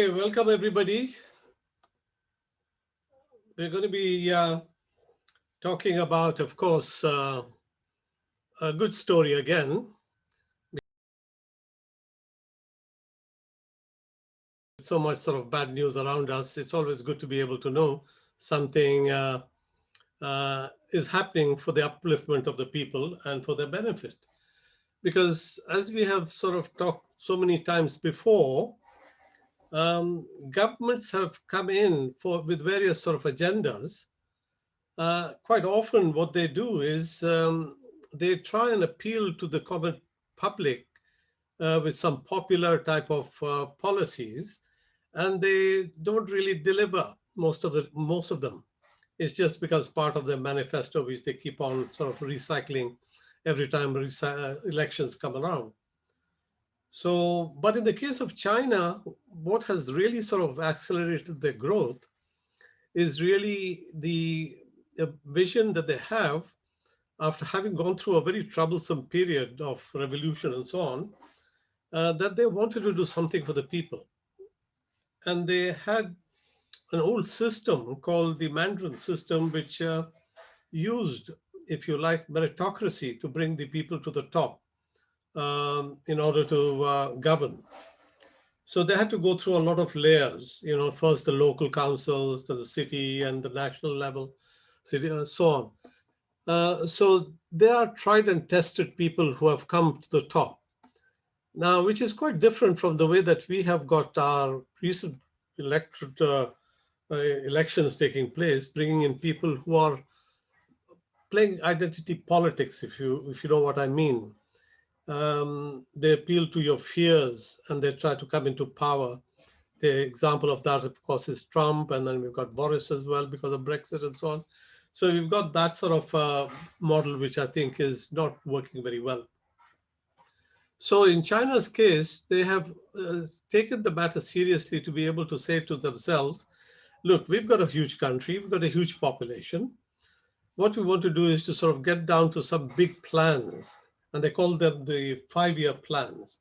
Okay, welcome everybody. We're going to be talking about, of course, a good story again. So much sort of bad news around us. It's always good to be able to know something is happening for the upliftment of the people and for their benefit. Because as we have sort of talked so many times before, governments have come in with various sort of agendas. Quite often what they do is they try and appeal to the common public with some popular type of policies, and they don't really deliver most of them. It just becomes part of their manifesto, which they keep on sort of recycling every time elections come around. So, but in the case of China, what has really sort of accelerated their growth is really the vision that they have after having gone through a very troublesome period of revolution and so on, that they wanted to do something for the people. And they had an old system called the Mandarin system, which used, if you like, meritocracy to bring the people to the top in order to govern. So they had to go through a lot of layers, first the local councils, then the city and the national level, city, and so on. So they are tried and tested people who have come to the top. Now, which is quite different from the way that we have got our recent elections taking place, bringing in people who are playing identity politics, if you know what I mean. They appeal to your fears and they try to come into power. The example of that, of course, is Trump, and then we've got Boris as well because of Brexit and so on. So we've got that sort of model, which I think is not working very well. So in China's case, they have taken the matter seriously to be able to say to themselves, look, we've got a huge country, we've got a huge population. What we want to do is to sort of get down to some big plans, and they call them the 5-year plans.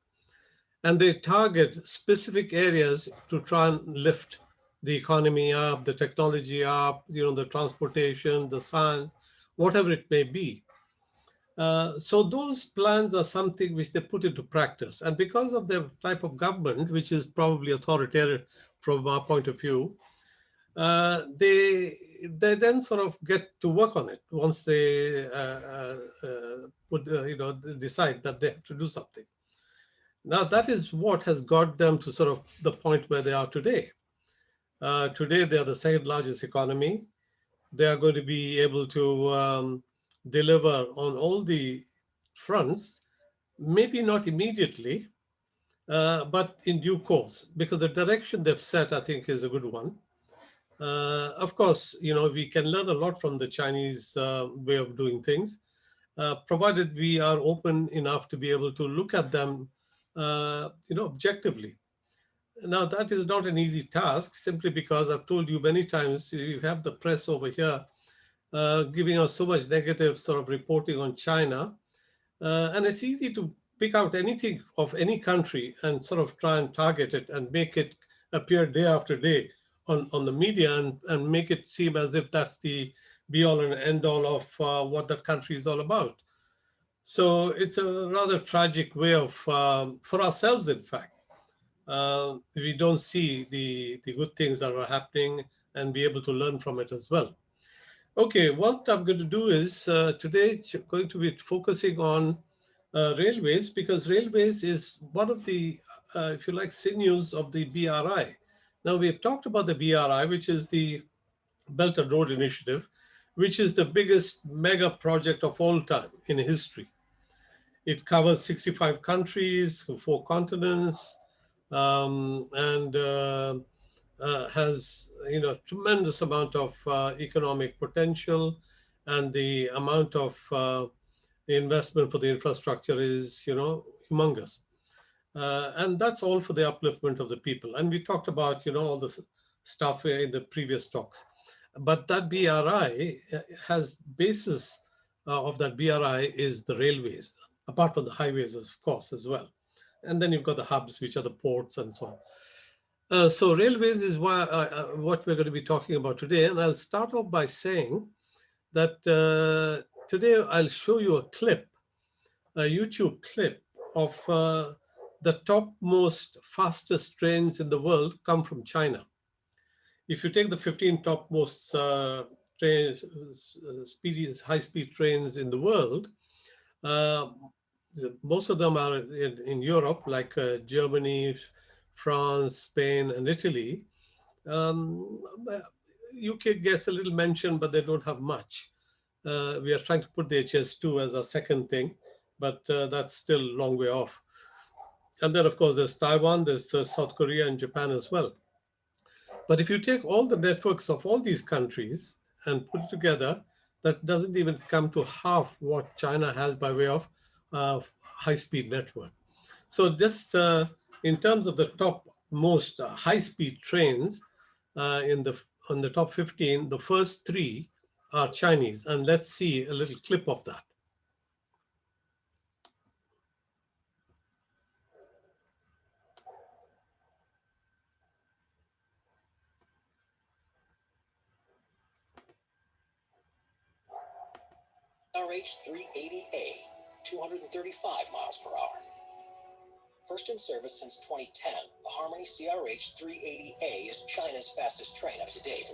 And they target specific areas to try and lift the economy up, the technology up, the transportation, the science, whatever it may be. So those plans are something which they put into practice. And because of the type of government, which is probably authoritarian from our point of view, they then sort of get to work on it once they decide that they have to do something. Now, that is what has got them to sort of the point where they are today. Today, they are the second largest economy. They are going to be able to deliver on all the fronts, maybe not immediately, but in due course, because the direction they've set, I think, is a good one. Of course, we can learn a lot from the Chinese way of doing things, provided we are open enough to be able to look at them objectively. Now, that is not an easy task, simply because I've told you many times, you have the press over here giving us so much negative sort of reporting on China. And it's easy to pick out anything of any country and sort of try and target it and make it appear day after day on the media and make it seem as if that's the be all and end all of what that country is all about. So it's a rather tragic way of, for ourselves, in fact, we don't see the good things that are happening and be able to learn from it as well. Okay, what I'm going to do is today going to be focusing on railways, because railways is one of the, if you like, sinews of the BRI. Now, we have talked about the BRI, which is the Belt and Road Initiative, which is the biggest mega project of all time in history. It covers 65 countries, 4 continents, and has tremendous amount of economic potential, and the amount of investment for the infrastructure is humongous. And that's all for the upliftment of the people. And we talked about all the stuff in the previous talks. But that BRI has basis of that BRI is the railways, apart from the highways, of course, as well. And then you've got the hubs, which are the ports and so on. So railways is what we're going to be talking about today. And I'll start off by saying that today I'll show you a clip, a YouTube clip of the topmost fastest trains in the world come from China. If you take the 15 topmost trains, high-speed trains in the world, uh, most of them are in Europe, like Germany, France, Spain, and Italy. Um, UK gets a little mention, but they don't have much. We are trying to put the HS2 as a second thing, but that's still a long way off. And then, of course, there's Taiwan, there's South Korea, and Japan as well. But if you take all the networks of all these countries and put it together, that doesn't even come to half what China has by way of high-speed network. So just in terms of the top most high-speed trains on the top 15, the first three are Chinese. And let's see a little clip of that. RH380A, 235 miles per hour. First in service since 2010, the Harmony CRH380A is China's fastest train up to date.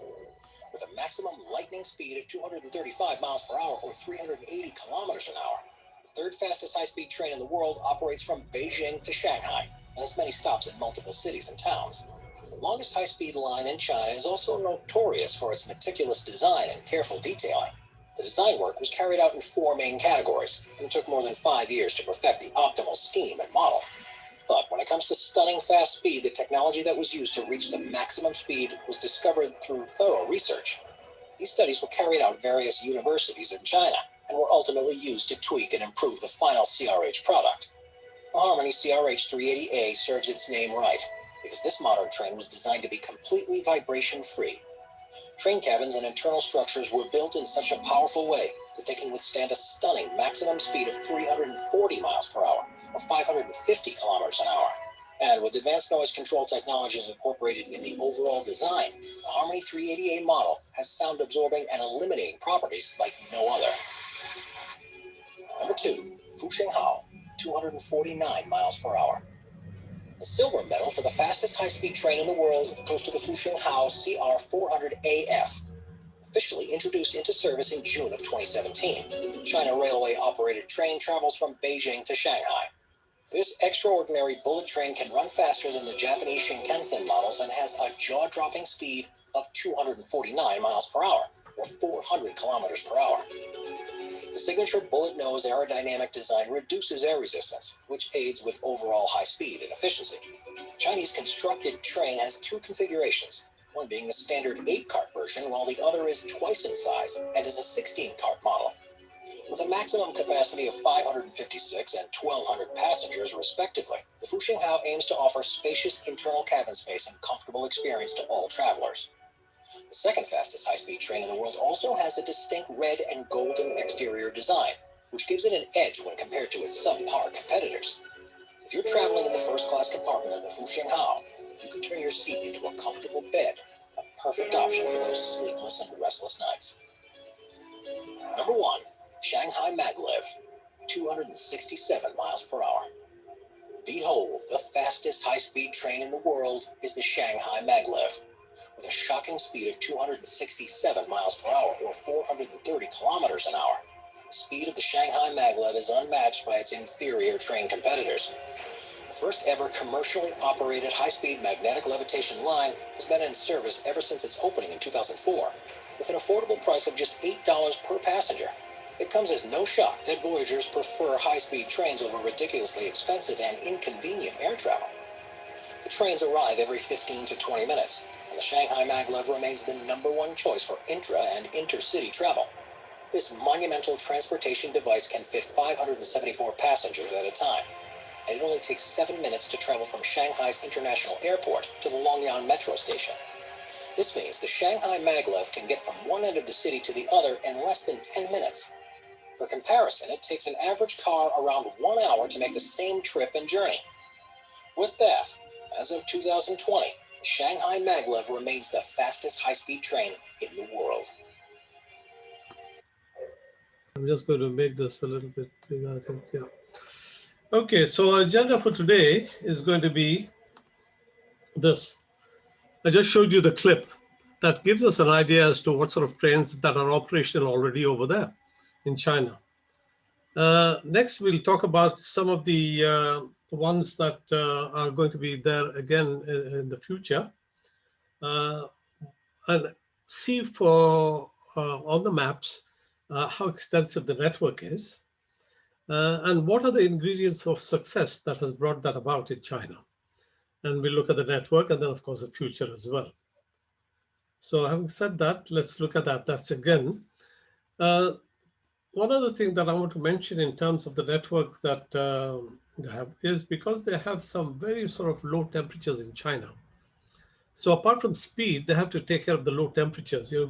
With a maximum lightning speed of 235 miles per hour or 380 kilometers an hour, the third fastest high-speed train in the world operates from Beijing to Shanghai and has many stops in multiple cities and towns. The longest high-speed line in China is also notorious for its meticulous design and careful detailing. The design work was carried out in 4 main categories, and it took more than 5 years to perfect the optimal scheme and model. But when it comes to stunning fast speed, the technology that was used to reach the maximum speed was discovered through thorough research. These studies were carried out at various universities in China and were ultimately used to tweak and improve the final CRH product. The Harmony CRH380A serves its name right, because this modern train was designed to be completely vibration-free. Train cabins and internal structures were built in such a powerful way that they can withstand a stunning maximum speed of 340 miles per hour or 550 kilometers an hour. And with advanced noise control technologies incorporated in the overall design, the Harmony 380A model has sound absorbing and eliminating properties like no other. Number 2, Fuxinghao, 249 miles per hour. The silver medal for the fastest high-speed train in the world goes to the Fuxinghao CR400AF, officially introduced into service in June of 2017. China Railway-operated train travels from Beijing to Shanghai. This extraordinary bullet train can run faster than the Japanese Shinkansen models and has a jaw-dropping speed of 249 miles per hour, or 400 kilometers per hour. The signature bullet nose aerodynamic design reduces air resistance, which aids with overall high speed and efficiency. The Chinese constructed train has 2 configurations, one being the standard 8-cart version, while the other is twice in size and is a 16-cart model. With a maximum capacity of 556 and 1,200 passengers, respectively, the Fuxinghao aims to offer spacious internal cabin space and comfortable experience to all travelers. The second fastest high-speed train in the world also has a distinct red and golden exterior design, which gives it an edge when compared to its subpar competitors. If you're traveling in the first-class compartment of the Fuxinghao, you can turn your seat into a comfortable bed, a perfect option for those sleepless and restless nights. Number 1, Shanghai Maglev, 267 miles per hour. Behold, the fastest high-speed train in the world is the Shanghai Maglev. With a shocking speed of 267 miles per hour or 430 kilometers an hour. The speed of the Shanghai Maglev is unmatched by its inferior train competitors. The first ever commercially operated high-speed magnetic levitation line has been in service ever since its opening in 2004, with an affordable price of just $8 per passenger. It comes as no shock that voyagers prefer high-speed trains over ridiculously expensive and inconvenient air travel. The trains arrive every 15 to 20 minutes, and the Shanghai Maglev remains the #1 choice for intra- and intercity travel. This monumental transportation device can fit 574 passengers at a time, and it only takes 7 minutes to travel from Shanghai's International Airport to the Longyang Metro Station. This means the Shanghai Maglev can get from one end of the city to the other in less than 10 minutes. For comparison, it takes an average car around 1 hour to make the same trip and journey. With that, as of 2020, the the Shanghai maglev remains the fastest high-speed train in the world. I'm just going to make this a little bit bigger, I think, yeah. Okay, so our agenda for today is going to be this. I just showed you the clip that gives us an idea as to what sort of trains that are operational already over there in China. Next, we'll talk about some of the ones that are going to be there again in the future, and see for on the maps how extensive the network is, and what are the ingredients of success that has brought that about in China. And we'll look at the network and then, of course, the future as well. So having said that, let's look at that. That's again, one other thing that I want to mention in terms of the network that they have is because they have some very sort of low temperatures in China. So apart from speed, they have to take care of the low temperatures. You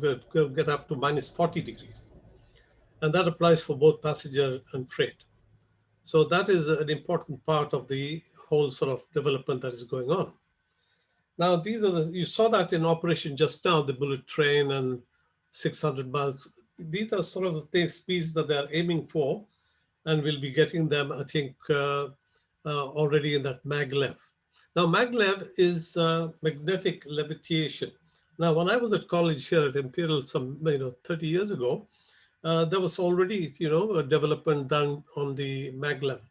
get up to minus 40 degrees. And that applies for both passenger and freight. So that is an important part of the whole sort of development that is going on. Now, these are you saw that in operation just now, the bullet train and 600 miles. These are sort of the speeds that they're aiming for, and we'll be getting them, I think, already in that maglev. Now, maglev is magnetic levitation. Now, when I was at college here at Imperial, 30 years ago, there was already, a development done on the maglev.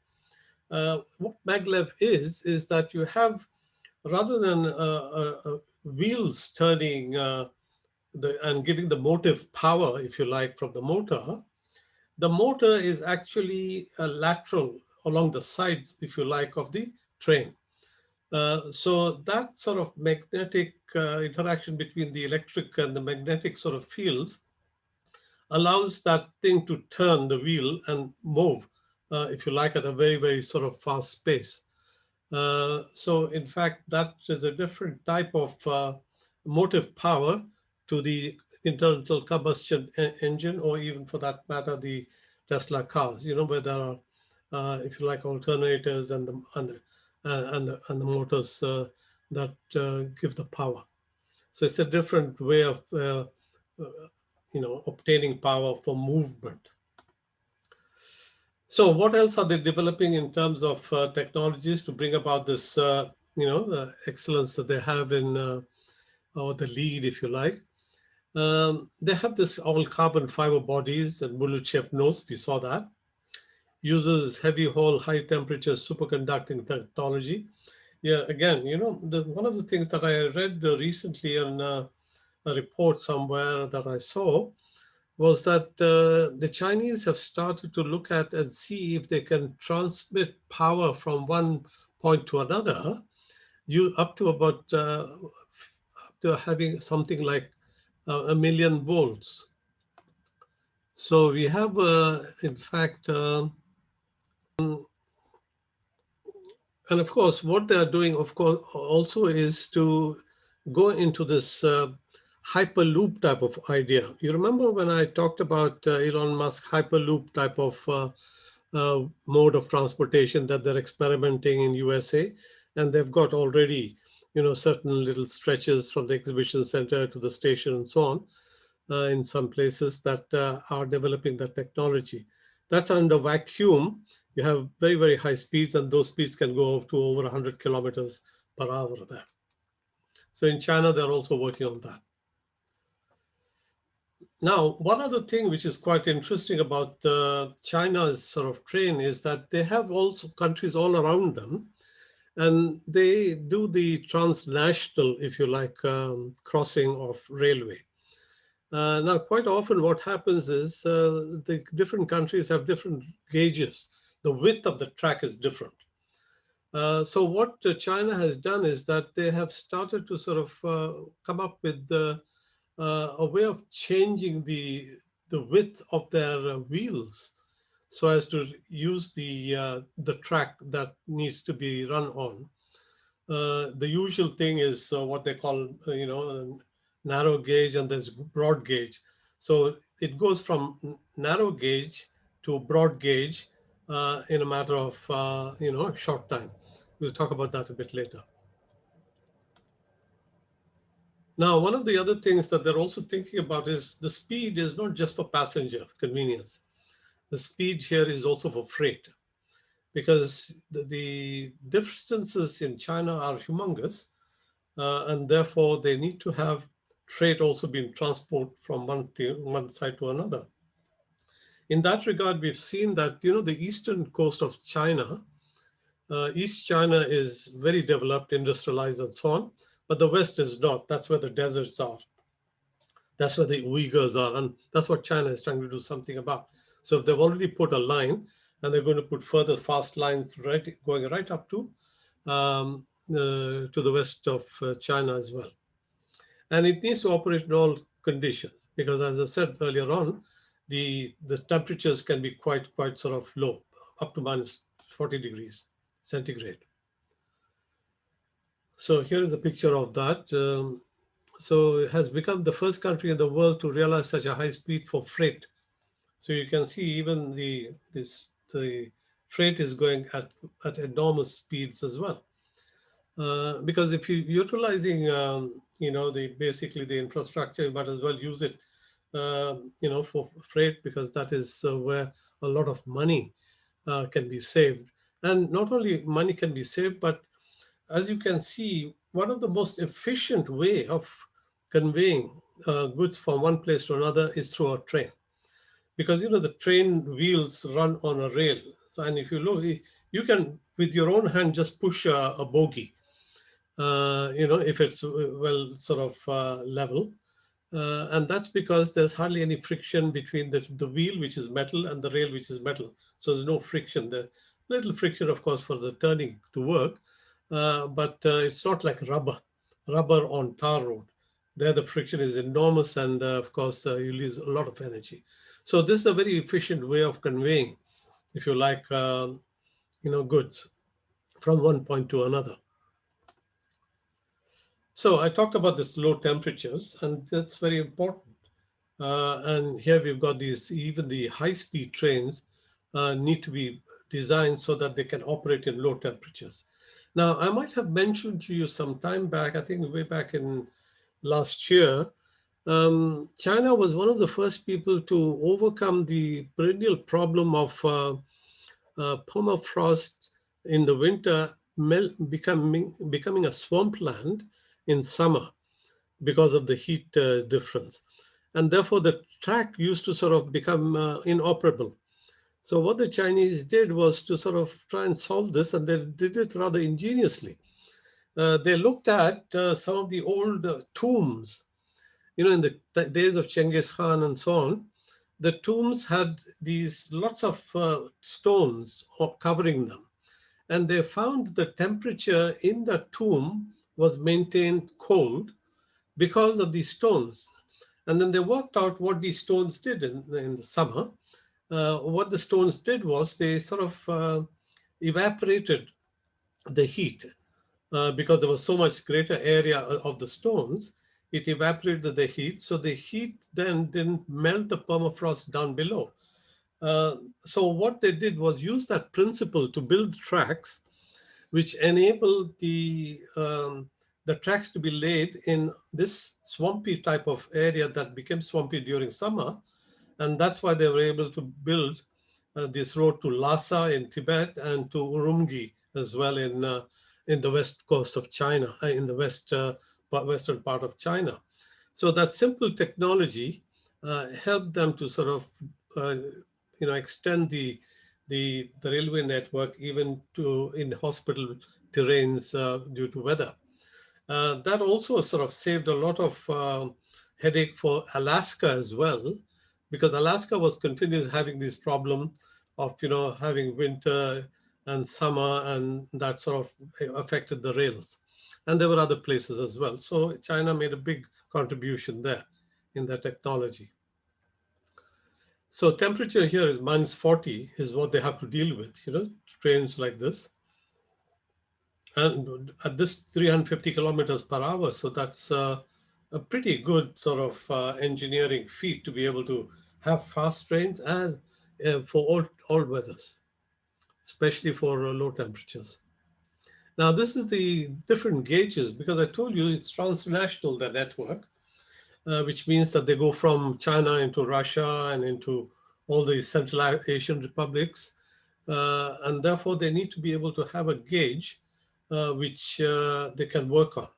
What maglev is that you have, rather than wheels turning and giving the motive power, if you like, from the motor is actually lateral along the sides, if you like, of the train. So that sort of magnetic interaction between the electric and the magnetic sort of fields allows that thing to turn the wheel and move, if you like, at a very, very sort of fast pace. So in fact, that is a different type of motive power to the internal combustion engine, or even for that matter, the Tesla cars, where there are, if you like, alternators and the motors that give the power. So it's a different way of, obtaining power for movement. So what else are they developing in terms of technologies to bring about this, the excellence that they have in, or the lead, if you like? They have this all carbon fiber bodies and bullet shaped nose. We saw that. Uses heavy haul, high temperature superconducting technology. Yeah, again, one of the things that I read recently in a report somewhere that I saw was that the Chinese have started to look at and see if they can transmit power from one point to another, up to about up to having something like 1,000,000 volts. So we have, in fact, and of course, what they are doing, of course, also is to go into this hyperloop type of idea. You remember when I talked about Elon Musk hyperloop type of mode of transportation that they're experimenting in USA, and they've got already, certain little stretches from the exhibition center to the station and so on, in some places that are developing that technology. That's under vacuum. You have very, very high speeds, and those speeds can go up to over 100 kilometers per hour there. So in China, they're also working on that. Now, one other thing which is quite interesting about China's sort of train is that they have also countries all around them, and they do the transnational, if you like, crossing of railway. Now, quite often what happens is the different countries have different gauges. The width of the track is different. So what China has done is that they have started to sort of come up with a way of changing the width of their wheels so as to use the track that needs to be run on. The usual thing is what they call, narrow gauge, and there's broad gauge. So it goes from narrow gauge to broad gauge in a matter of, a short time. We'll talk about that a bit later. Now, one of the other things that they're also thinking about is the speed is not just for passenger convenience. The speed here is also for freight, because the distances in China are humongous, and therefore they need to have freight also being transported from one side to another. In that regard, we've seen that the eastern coast of China, East China is very developed, industrialized, and so on, but the West is not. That's where the deserts are. That's where the Uyghurs are, and that's what China is trying to do something about. So if they've already put a line, and they're going to put further fast lines going right up to the west of China as well. And it needs to operate in all conditions because, as I said earlier on, the temperatures can be quite sort of low, up to minus 40 degrees centigrade. So here is a picture of that. So it has become the first country in the world to realize such a high speed for freight. So you can see even the freight is going at enormous speeds as well. Because if you're utilizing, the basically the infrastructure, you might as well use it, for freight, because that is where a lot of money can be saved. And not only money can be saved, but as you can see, one of the most efficient way of conveying goods from one place to another is through a train, because the train wheels run on a rail. So, and if you look, you can with your own hand just push a bogie, if it's well sort of level. And that's because there's hardly any friction between the wheel, which is metal, and the rail, which is metal. So there's no friction. The little friction, of course, for the turning to work, but it's not like rubber on tar road. There, the friction is enormous, and of course, you lose a lot of energy. So this is a very efficient way of conveying, if you like, goods from one point to another. So I talked about this low temperatures, and that's very important. And here we've got these, even the high-speed trains need to be designed so that they can operate in low temperatures. Now, I might have mentioned to you some time back, I think way back in last year, China was one of the first people to overcome the perennial problem of permafrost in the winter becoming a swampland in summer because of the heat difference. And therefore, the track used to sort of become inoperable. So, what the Chinese did was to sort of try and solve this, and they did it rather ingeniously. They looked at some of the old tombs, in the days of Genghis Khan and so on. The tombs had these lots of stones covering them, and they found the temperature in the tomb was maintained cold because of these stones. And then they worked out what these stones did in the summer. What the stones did was they sort of evaporated the heat, because there was so much greater area of the stones. It evaporated the heat, so the heat then didn't melt the permafrost down below. So what they did was use that principle to build tracks which enabled the tracks to be laid in this swampy type of area that became swampy during summer. And that's why they were able to build this road to Lhasa in Tibet and to Urumqi as well in the west coast of China, in the western part of China. So that simple technology helped them to sort of uh, extend the railway network even to in hospital terrains due to weather. That also sort of saved a lot of headache for Alaska as well, because Alaska was continuously having this problem of having winter and summer, and that sort of affected the rails. And there were other places as well. So China made a big contribution there in the technology. So temperature here is minus 40 is what they have to deal with, trains like this. And at this 350 kilometers per hour, so that's a pretty good sort of engineering feat to be able to have fast trains and for all weathers, especially for low temperatures. Now, this is the different gauges because I told you it's transnational, the network, which means that they go from China into Russia and into all the Central Asian republics. And therefore, they need to be able to have a gauge which they can work on.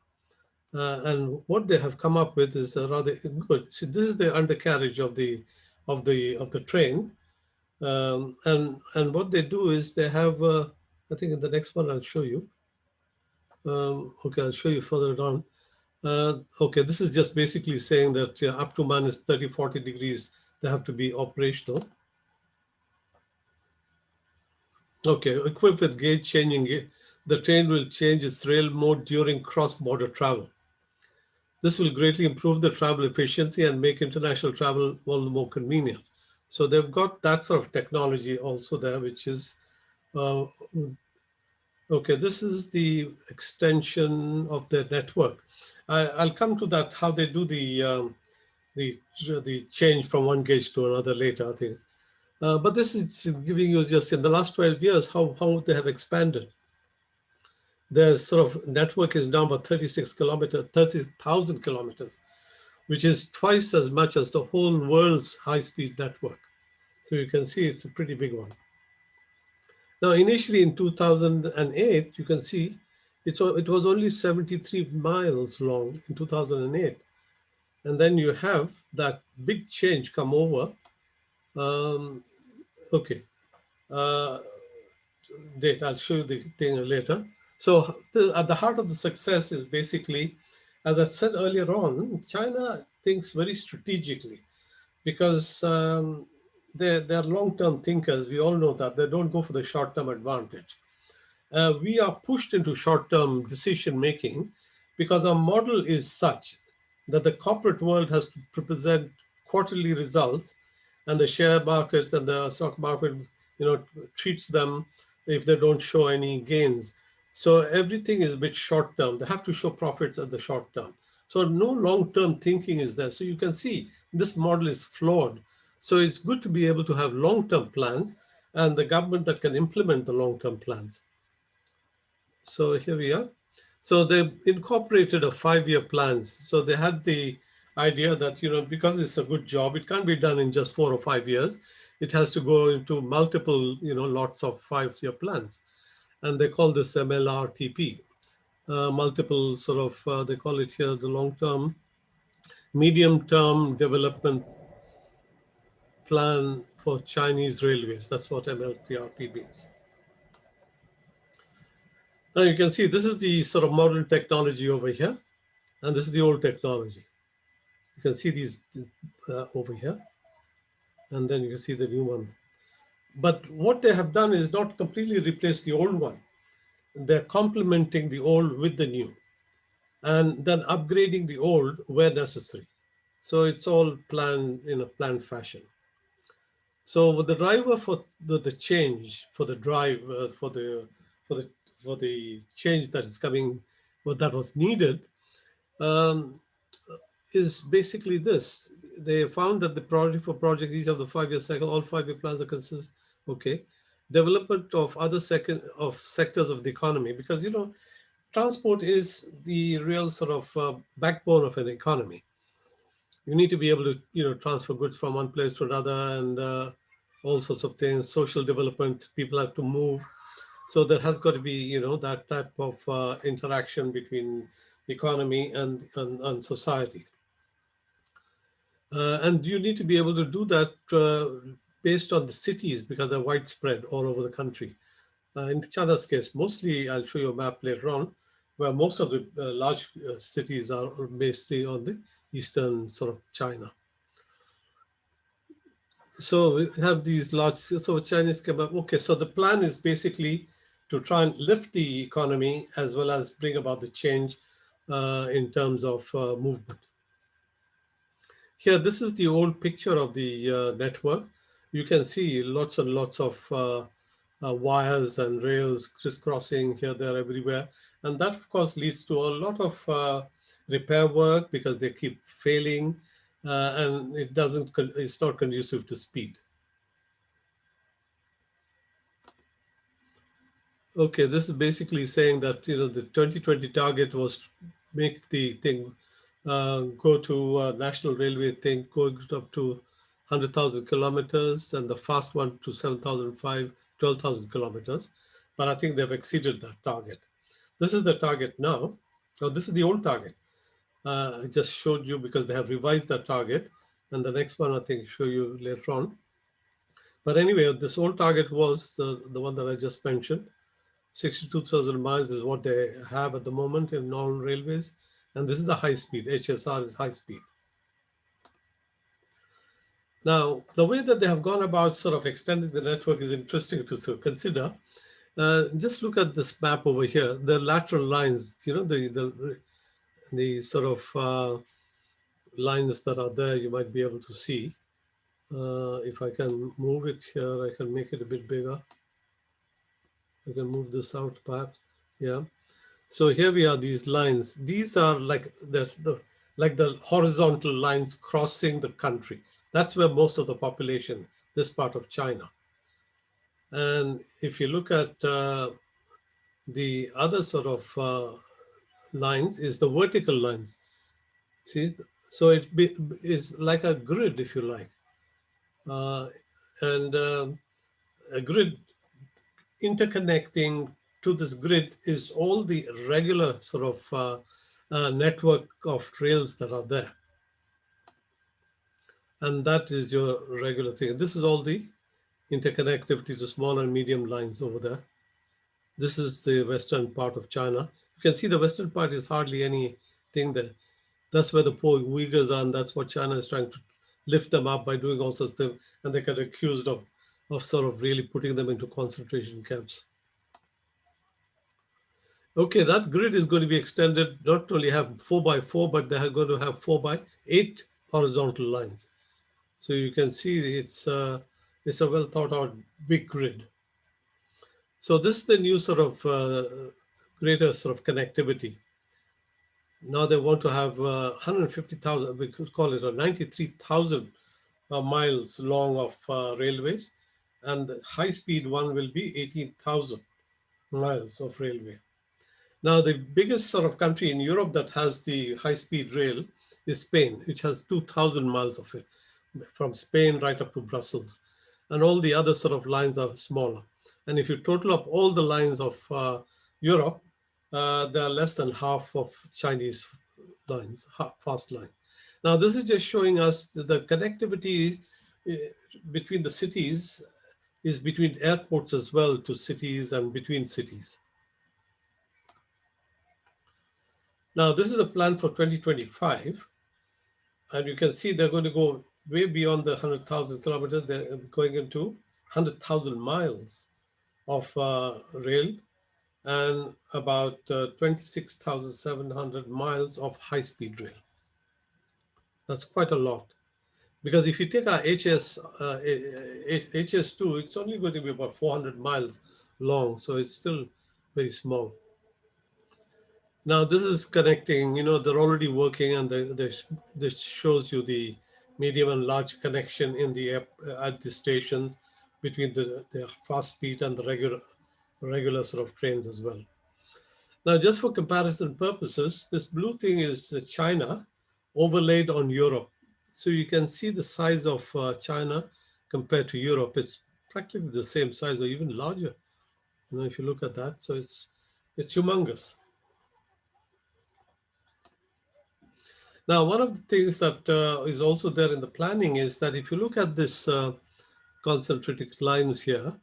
And what they have come up with is rather good. So this is the undercarriage of the train, and what they do is they have. I think in the next one I'll show you. Okay, I'll show you further down. Okay, this is just basically saying that up to minus 30, 40 degrees, they have to be operational. Okay, equipped with gauge changing, the train will change its rail mode during cross-border travel. This will greatly improve the travel efficiency and make international travel all the more convenient. So they've got that sort of technology also there, which is, uh, okay, this is the extension of the network. I'll come to that, how they do the change from one gauge to another later, I think. But this is giving you just in the last 12 years, how they have expanded. Their sort of network is now about 36 kilometers, 30,000 kilometers, which is twice as much as the whole world's high-speed network. So you can see it's a pretty big one. Now, initially in 2008, you can see it was only 73 miles long in 2008. And then you have that big change come over. Um, okay. Uh, Date, I'll show you the thing later. So at the heart of the success is basically, as I said earlier on, China thinks very strategically because they're long-term thinkers. We all know that they don't go for the short-term advantage. We are pushed into short-term decision-making because our model is such that the corporate world has to present quarterly results, and the share markets and the stock market, treats them if they don't show any gains. So everything is a bit short-term. They have to show profits at the short term. So no long-term thinking is there. So you can see this model is flawed. So it's good to be able to have long-term plans and the government that can implement the long-term plans. So here we are. So they incorporated a 5-year plan. So they had the idea that, because it's a good job, it can't be done in just 4 or 5 years. It has to go into multiple, lots of 5-year plans. And they call this MLRTP, multiple sort of, they call it here the long-term, medium-term development plan for Chinese railways. That's what MLTRP means. Now you can see this is the sort of modern technology over here, and this is the old technology. You can see these over here, and then you can see the new one. But what they have done is not completely replace the old one. They're complementing the old with the new, and then upgrading the old where necessary. So it's all planned in a planned fashion. So the driver for the change, for the drive, for the for the change that is coming, what that was needed, um, is basically this. They found that the priority for project, each of the 5-year cycle, all 5-year plans are consistent. Okay, development of other sectors of the economy, because transport is the real sort of backbone of an economy. You need to be able to transfer goods from one place to another, and all sorts of things. Social development, people have to move, so there has got to be that type of interaction between economy and society. And you need to be able to do that based on the cities because they're widespread all over the country. In China's case, mostly, I'll show you a map later on, where most of the large cities are basically on the eastern sort of China. So we have these large, so Chinese came up, okay, so the plan is basically to try and lift the economy as well as bring about the change in terms of movement. Here, this is the old picture of the network. You can see lots and lots of wires and rails crisscrossing here, there, everywhere. And that, of course, leads to a lot of repair work because they keep failing and it's not conducive to speed. Okay, this is basically saying that the 2020 target was to make the thing go to national railway thing going up to 100,000 kilometers, and the fast one to 7,005, 12,000 kilometers. But I think they've exceeded that target. This is the target now. Oh, this is the old target. I just showed you because they have revised that target, and the next one I think show you later on. But anyway, this old target was the one that I just mentioned. 62,000 miles is what they have at the moment in non railways. And this is the high speed. HSR is high speed. Now, the way that they have gone about sort of extending the network is interesting to consider. Just look at this map over here. The lateral lines, the sort of lines that are there, you might be able to see. If I can move it here, I can make it a bit bigger. I can move this out perhaps. Yeah. So here we are, these lines. These are like the horizontal lines crossing the country. That's where most of the population, this part of China. And if you look at the other sort of lines, is the vertical lines. See, so is like a grid, if you like, uh, and a grid interconnecting to this grid is all the regular sort of network of trails that are there. And that is your regular thing. This is all the interconnectivity to small and medium lines over there. This is the western part of China. You can see the western part is hardly anything there. That's where the poor Uyghurs are, and that's what China is trying to lift them up by doing all sorts of things. And they get accused of sort of really putting them into concentration camps. Okay, that grid is going to be extended, not only have 4 by 4, but they are going to have 4 by 8 horizontal lines. So you can see it's a well thought out big grid. So this is the new sort of greater sort of connectivity. Now they want to have 150,000, we could call it a 93,000 miles long of railways, and the high speed one will be 18,000 miles of railway. Now, the biggest sort of country in Europe that has the high-speed rail is Spain, which has 2,000 miles of it, from Spain right up to Brussels. And all the other sort of lines are smaller. And if you total up all the lines of Europe, they are less than half of Chinese lines, fast lines. Now, this is just showing us that the connectivity between the cities is between airports as well to cities and between cities. Now, this is a plan for 2025, and you can see they're going to go way beyond the 100,000 kilometers. They're going into 100,000 miles of rail and about 26,700 miles of high-speed rail. That's quite a lot. Because if you take our HS2, it's only going to be about 400 miles long, so it's still very small. Now this is connecting, they're already working, and this shows you the medium and large connection in the at the stations between the fast speed and the regular sort of trains as well. Now, just for comparison purposes, this blue thing is China overlaid on Europe. So you can see the size of China compared to Europe. It's practically the same size or even larger. If you look at that, so it's humongous. Now, one of the things that is also there in the planning is that if you look at this concentric lines here,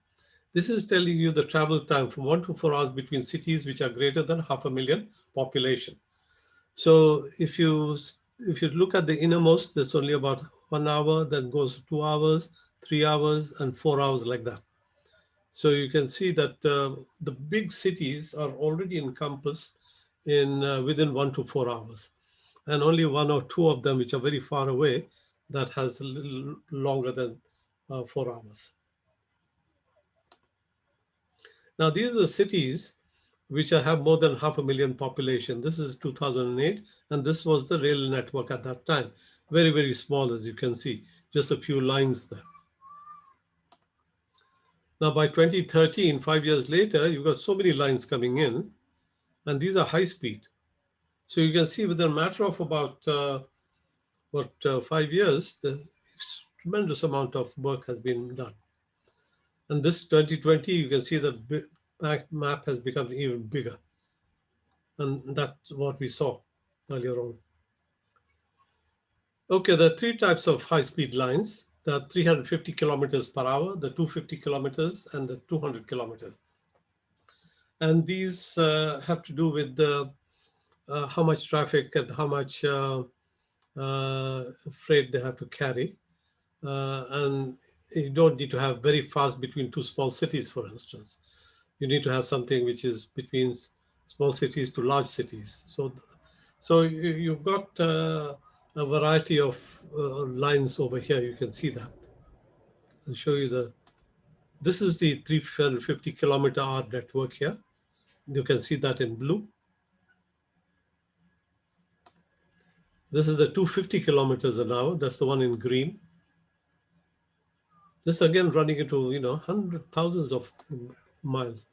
this is telling you the travel time from 1 to 4 hours between cities which are greater than 500,000 population. So if you look at the innermost, there's only about 1 hour, then goes 2 hours, 3 hours, and 4 hours like that. So you can see that the big cities are already encompassed in within 1 to 4 hours, and only 1 or 2 of them which are very far away that has a little longer than 4 hours. Now these are the cities which have more than 500,000 population. This is 2008, and this was the rail network at that time. Very, very small, as you can see, just a few lines there. Now by 2013, 5 years later, you've got so many lines coming in, and these are high speed. So you can see within a matter of about 5 years, the tremendous amount of work has been done. And this 2020, you can see the map has become even bigger. And that's what we saw earlier on. Okay, there are three types of high-speed lines. There are 350 kilometers per hour, the 250 kilometers, and the 200 kilometers. And these have to do with how much traffic and how much freight they have to carry. And you don't need to have very fast between two small cities, for instance. You need to have something which is between small cities to large cities. So you've got a variety of lines over here. You can see that. I'll show you this is the 350 kilometer hour network here. You can see that in blue. This is the 250 kilometers an hour. That's the one in green. This again running into, hundred thousands of miles.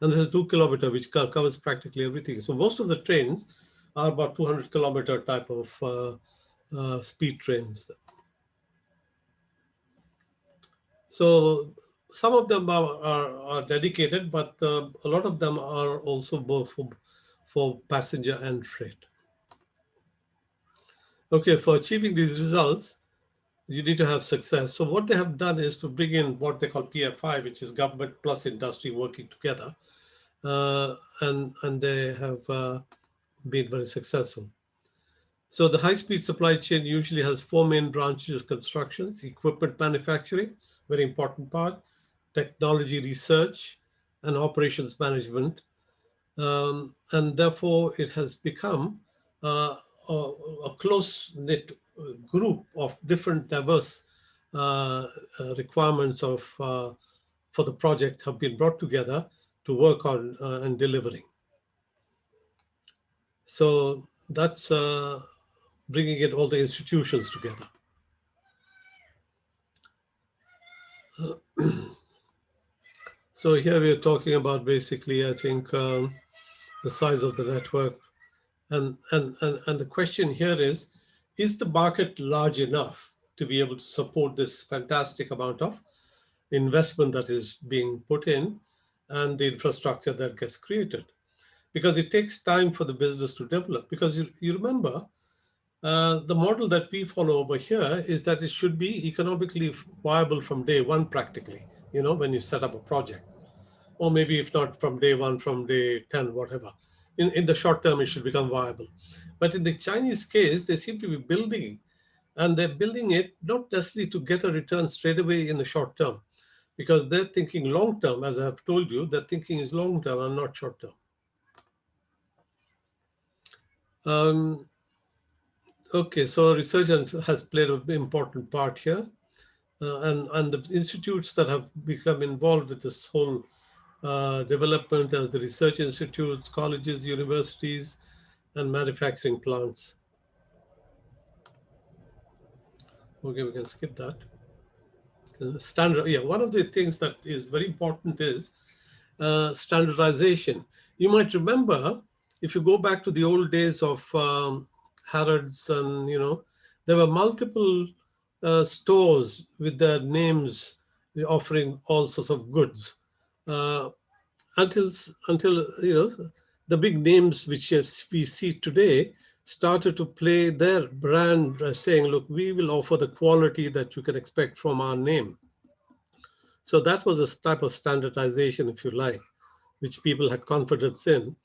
And this is 2 kilometer, which covers practically everything. So most of the trains are about 200 kilometer type of speed trains. So some of them are dedicated, but a lot of them are also both for passenger and freight. Okay, for achieving these results, you need to have success. So what they have done is to bring in what they call PFI, which is government plus industry working together. And they have been very successful. So the high-speed supply chain usually has four main branches: constructions, equipment manufacturing, very important part, technology research, and operations management. And therefore, it has become a close-knit group of different diverse requirements for the project have been brought together to work on and delivering. So that's bringing in all the institutions together. So here we are talking about basically, I think, the size of the network. And the question here is the market large enough to be able to support this fantastic amount of investment that is being put in and the infrastructure that gets created? Because it takes time for the business to develop. Because you remember, the model that we follow over here is that it should be economically viable from day one, practically, when you set up a project. Or maybe if not from day one, from day 10, whatever. In the short term, it should become viable. But in the Chinese case, they seem to be building, and they're building it not necessarily to get a return straight away in the short term, because they're thinking long term. As I have told you, their thinking is long term and not short term. Okay, so research has played an important part here. And the institutes that have become involved with this whole development as the research institutes, colleges, universities, and manufacturing plants. Okay, we can skip that. Standard, yeah, one of the things that is very important is standardization. You might remember, if you go back to the old days of Harrods, and there were multiple stores with their names offering all sorts of goods. Uh, until the big names which we see today started to play their brand, saying, look, we will offer the quality that you can expect from our name. So that was a type of standardization, if you like, which people had confidence in.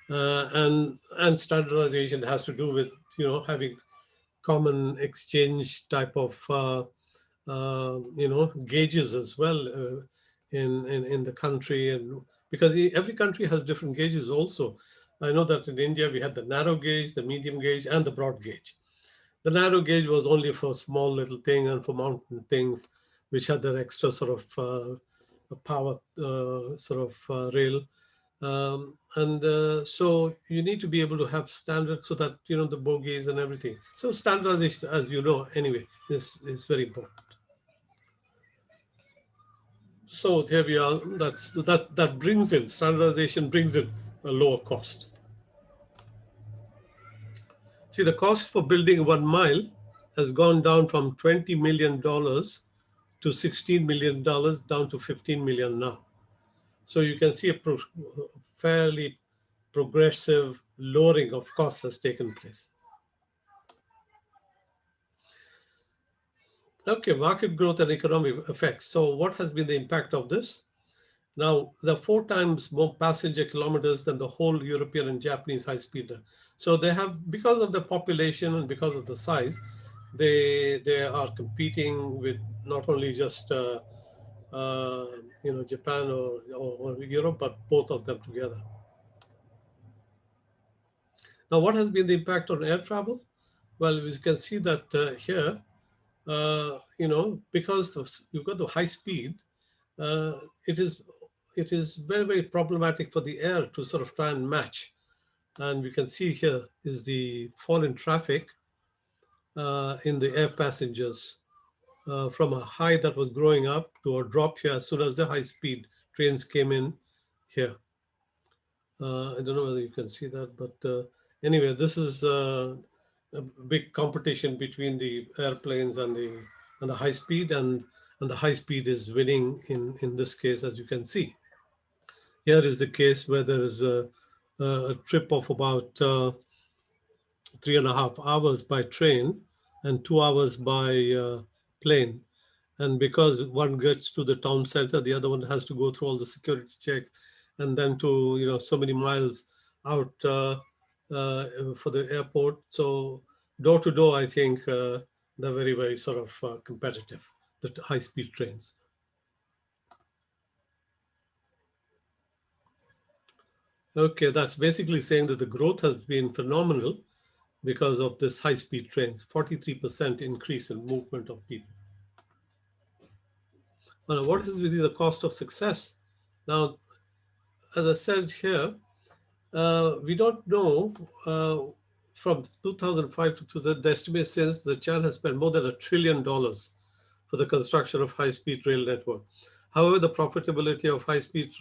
And standardization has to do with having common exchange type of gauges as well in the country. And because every country has different gauges also. I know that in India we had the narrow gauge, the medium gauge, and the broad gauge. The narrow gauge was only for small little thing and for mountain things, which had their extra sort of power rail. And so you need to be able to have standards so that the bogies and everything. So standardization, as you know, anyway, is very important. So here we are. That brings in standardization, brings in a lower cost. See, the cost for building 1 mile has gone down from $20 million to $16 million, down to 15 million now. So you can see a fairly progressive lowering of costs has taken place. Okay, market growth and economic effects. So what has been the impact of this? Now, there are 4 times more passenger kilometers than the whole European and Japanese high speeder. So they have, because of the population and because of the size, they are competing with not only just uh, Japan or Europe, but both of them together. Now, what has been the impact on air travel? Well, you can see that here, because you've got the high speed, uh, it is it is very, very problematic for the air to sort of try and match. And we can see here is the fall in traffic in the air passengers from a high that was growing up to a drop here as soon as the high speed trains came in here. I don't know whether you can see that, but anyway, this is a big competition between the airplanes and the high speed, and the high speed is winning in this case, as you can see. Here is the case where there is a trip of about 3.5 hours by train and 2 hours by plane. And because one gets to the town center, the other one has to go through all the security checks, and then to so many miles out for the airport. So door to door, I think they're very, very sort of competitive, the high speed trains. Okay, that's basically saying that the growth has been phenomenal because of this high speed trains, 43% increase in movement of people. Well, what is really the cost of success? Now, as I said here, we don't know from 2005 to the estimate says that China has spent more than $1 trillion for the construction of high-speed rail network. However, the profitability of high-speed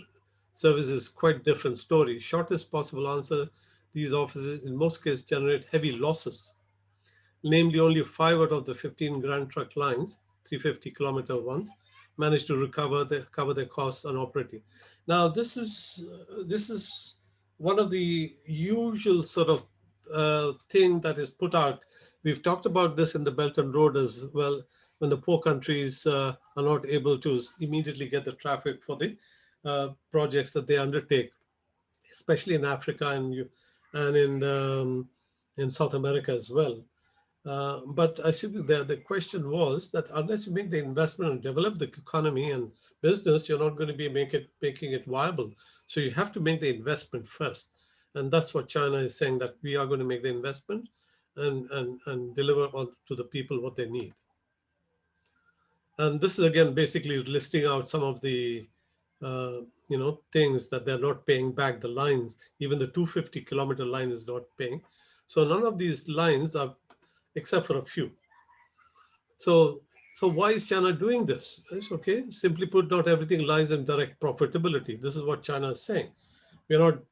service is quite different story. Shortest possible answer, these offices in most cases generate heavy losses. Namely, only 5 out of the 15 Grand Truck lines, 350-kilometer ones, managed to cover their costs on operating. Now, this is one of the usual sort of thing that is put out. We've talked about this in the Belt and Road as well, when the poor countries are not able to immediately get the traffic for the projects that they undertake, especially in Africa and in South America as well. But I see the question was that unless you make the investment and develop the economy and business, you're not going to be making it viable. So you have to make the investment first. And that's what China is saying, that we are going to make the investment and deliver to the people what they need. And this is again basically listing out some of the things that they're not paying back, the lines. Even the 250-kilometer line is not paying. So none of these lines are, except for a few. So, so why is China doing this? It's okay. Simply put, not everything lies in direct profitability. This is what China is saying. We're not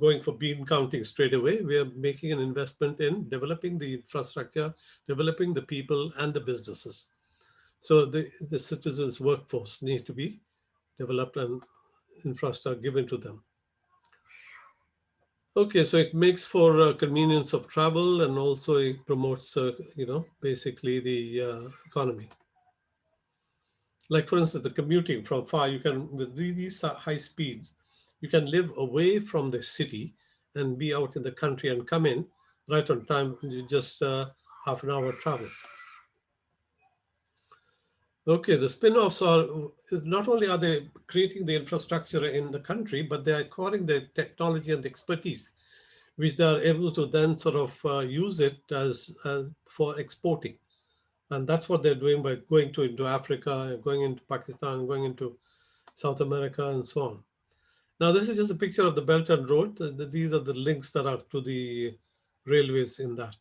going for bean counting straight away. We are making an investment in developing the infrastructure, developing the people and the businesses. So the citizens' workforce needs to be developed and infrastructure given to them. Okay, so it makes for convenience of travel, and also it promotes, basically the economy. Like for instance, the commuting from far, you can, with these high speeds, you can live away from the city and be out in the country and come in right on time, just half an hour travel. Okay, the spin-offs are not only are they creating the infrastructure in the country, but they are acquiring the technology and the expertise, which they are able to then sort of use it as for exporting. And that's what they're doing by going into Africa, going into Pakistan, going into South America, and so on. Now, this is just a picture of the Belt and Road. These are the links that are to the railways in that.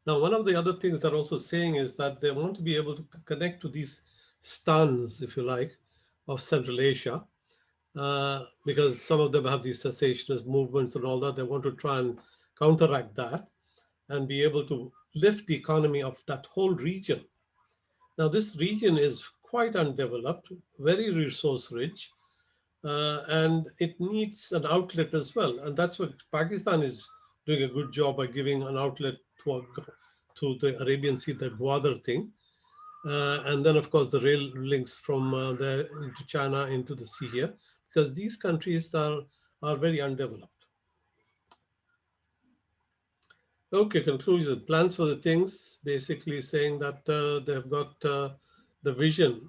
Now, one of the other things they're also saying is that they want to be able to connect to these stans, if you like, of Central Asia, because some of them have these cessationist movements and all that. They want to try and counteract that and be able to lift the economy of that whole region. Now, this region is quite undeveloped, very resource rich, and it needs an outlet as well. And that's what Pakistan is doing a good job by giving an outlet to the Arabian Sea, the Gwadar thing. And then, of course, the rail links from there into China into the sea here, because these countries are very undeveloped. Okay, conclusion. Plans for the things, basically saying that they've got the vision.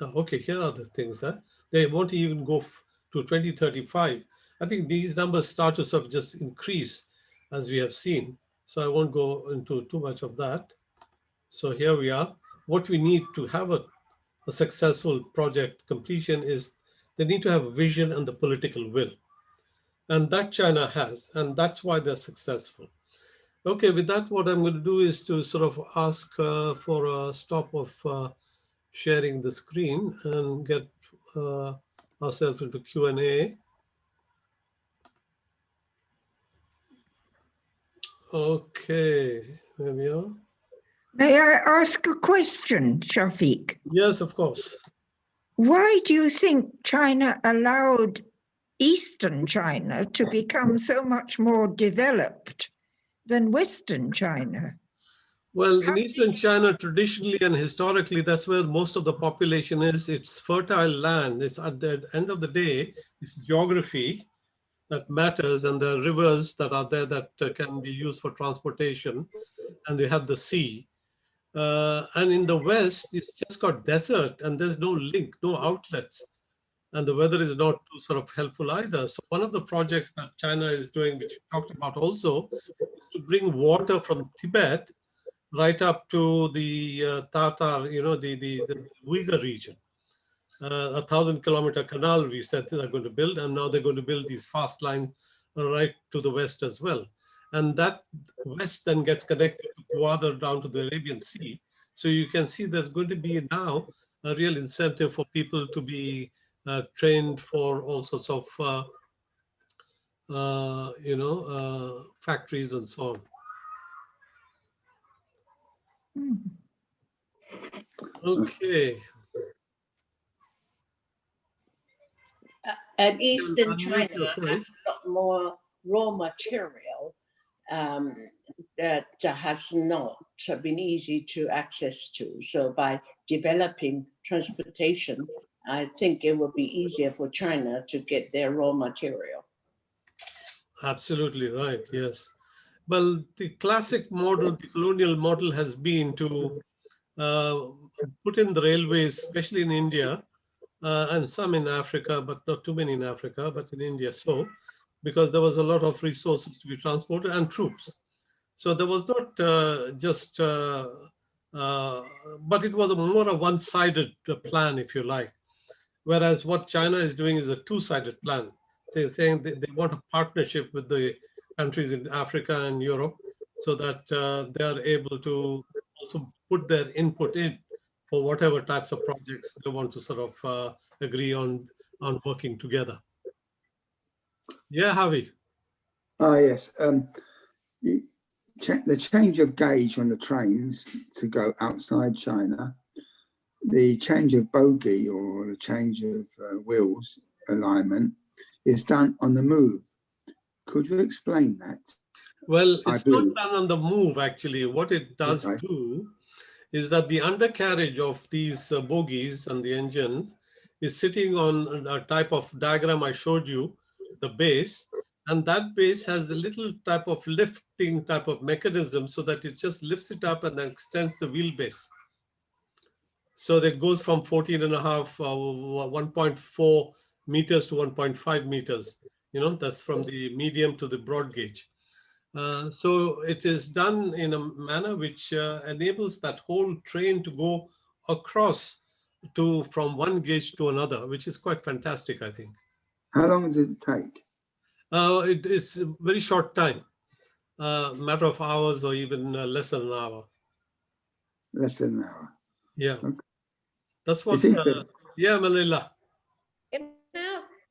Okay, here are the things. They won't even go to 2035. I think these numbers start to sort of just increase as we have seen. So I won't go into too much of that. So here we are. What we need to have a successful project completion is they need to have a vision and the political will. And that China has, and that's why they're successful. Okay, with that, what I'm going to do is to sort of ask for a stop of sharing the screen and get ourselves into Q&A. Okay, there we are. May I ask a question, Shafiq? Yes, of course. Why do you think China allowed Eastern China to become so much more developed than Western China? Well, in Eastern China, traditionally and historically, that's where most of the population is. It's fertile land. It's at the end of the day, it's geography that matters, and the rivers that are there that can be used for transportation, and we have the sea. And in the West, it's just got desert, and there's no link, no outlets, and the weather is not too sort of helpful either. So one of the projects that China is doing, which we talked about also, is to bring water from Tibet right up to the Tatar, the Uyghur region. 1,000-kilometer canal, we said they're going to build, and now they're going to build these fast lines right to the west as well. And that west then gets connected to Gwadar down to the Arabian Sea. So you can see there's going to be now a real incentive for people to be trained for all sorts of, factories and so on. Okay. And Eastern Unmute China yourself. has got more raw material that has not been easy to access to. So by developing transportation, I think it would be easier for China to get their raw material. Absolutely right, yes. Well, the classic model, the colonial model, has been to put in the railways, especially in India, and some in Africa, but not too many in Africa, but in India so, because there was a lot of resources to be transported and troops. So there was not but it was more a one-sided plan, if you like. Whereas what China is doing is a two-sided plan. They're saying they want a partnership with the countries in Africa and Europe so that they are able to also put their input in for whatever types of projects they want to sort of agree on working together. Yeah, Javi. Yes. The change of gauge on the trains to go outside China, the change of bogie or the change of wheels alignment is done on the move. Could you explain that? Well, it's not done on the move, actually. What it does do is that the undercarriage of these bogies and the engines is sitting on a type of diagram I showed you, the base, and that base has a little type of lifting type of mechanism so that it just lifts it up and then extends the wheelbase. So that goes from 14.5, 1.4 meters to 1.5 meters. That's from the medium to the broad gauge. So it is done in a manner which enables that whole train to go across from one gauge to another, which is quite fantastic, I think. How long does it take? It's a very short time. matter of hours or even less than an hour. Less than an hour. Yeah, Okay. that's You what. think that Yeah, Malila.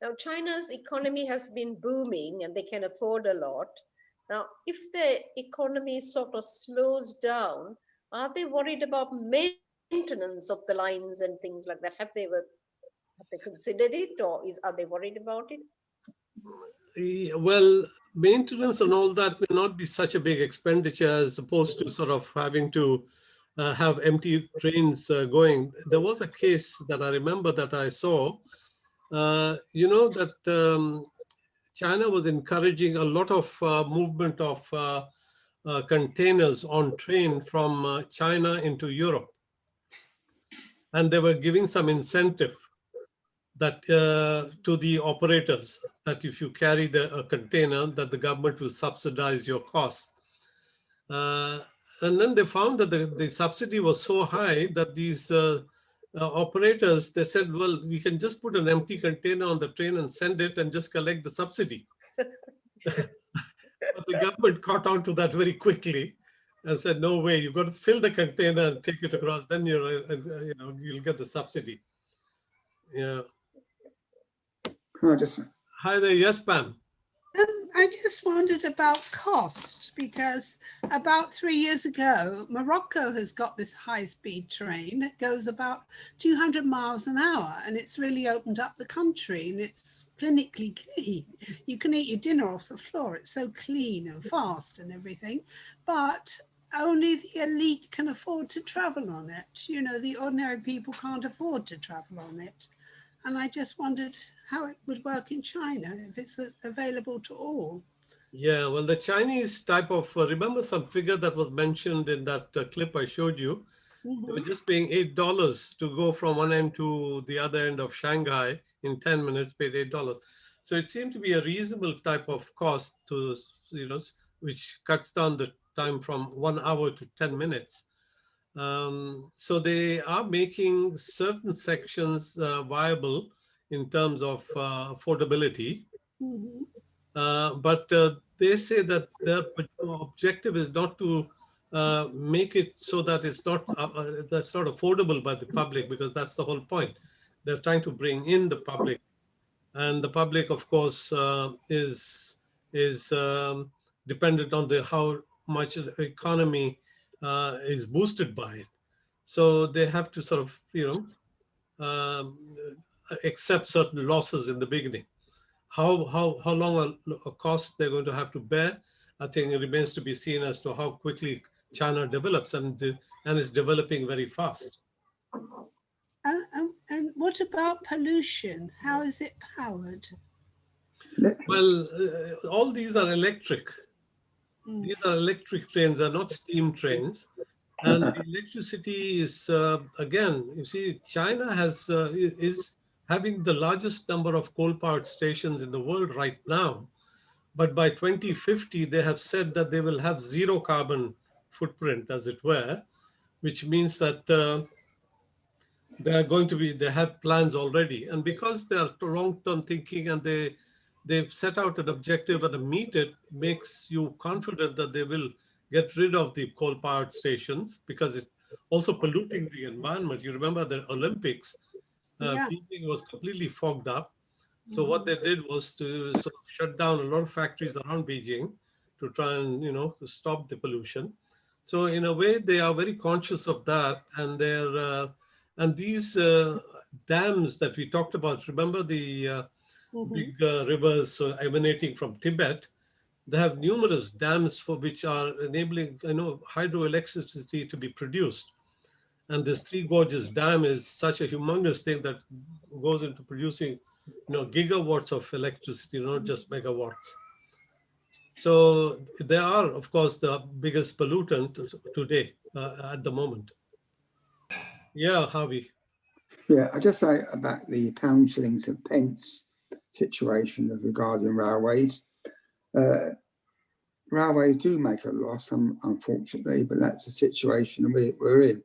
Now, China's economy has been booming and they can afford a lot. Now, if the economy sort of slows down, are they worried about maintenance of the lines and things like that? Have they considered it, or are they worried about it? Well, maintenance and all that will not be such a big expenditure as opposed to sort of having to have empty trains going. There was a case that I remember that I saw, that China was encouraging a lot of movement of containers on train from China into Europe. And they were giving some incentive that to the operators, that if you carry a container, that the government will subsidize your costs. And then they found that the subsidy was so high that these operators, they said, well, we can just put an empty container on the train and send it and just collect the subsidy. But the government caught on to that very quickly and said, no way, you've got to fill the container and take it across, then you'll get the subsidy. Yeah. Hi there, yes, Pam. I just wondered about cost, because about 3 years ago, Morocco has got this high-speed train that goes about 200 miles an hour, and it's really opened up the country, and it's clinically clean. You can eat your dinner off the floor. It's so clean and fast and everything, but only the elite can afford to travel on it. You know, the ordinary people can't afford to travel on it. And I just wondered how it would work in China if it's available to all. Yeah, well, the Chinese type of, remember some figure that was mentioned in that clip I showed you? Mm-hmm. They were just paying $8 to go from one end to the other end of Shanghai in 10 minutes, paid $8. So it seemed to be a reasonable type of cost to, which cuts down the time from 1 hour to 10 minutes. So they are making certain sections viable in terms of affordability. Mm-hmm. But they say that their objective is not to make it so that it's not that's not affordable by the public, because that's the whole point. They're trying to bring in the public, and the public, of course, is dependent on how much the economy is boosted by it. So they have to sort of accept certain losses in the beginning. How long a cost they're going to have to bear, I think it remains to be seen as to how quickly China develops, and is developing very fast. And what about pollution? How is it powered? Well, all these are electric. These are electric trains, they're not steam trains. And the electricity is, again, you see, China is having the largest number of coal-powered stations in the world right now. But by 2050, they have said that they will have zero carbon footprint, as it were, which means that they have plans already. And because they are long-term thinking and they've set out an objective and meet it, makes you confident that they will get rid of the coal-powered stations, because it's also polluting the environment. You remember the Olympics, Beijing was completely fogged up. So what they did was to sort of shut down a lot of factories around Beijing to try and, stop the pollution. So in a way, they are very conscious of that, and and these dams that we talked about. Remember the big rivers emanating from Tibet? They have numerous dams for which are enabling, hydroelectricity to be produced. And this Three Gorges Dam is such a humongous thing that goes into producing, gigawatts of electricity, not just megawatts. So they are, of course, the biggest pollutant today at the moment. Yeah, Harvey. Yeah, I just say about the pound, shillings and pence situation regarding railways. Railways do make a loss, unfortunately, but that's the situation we're in.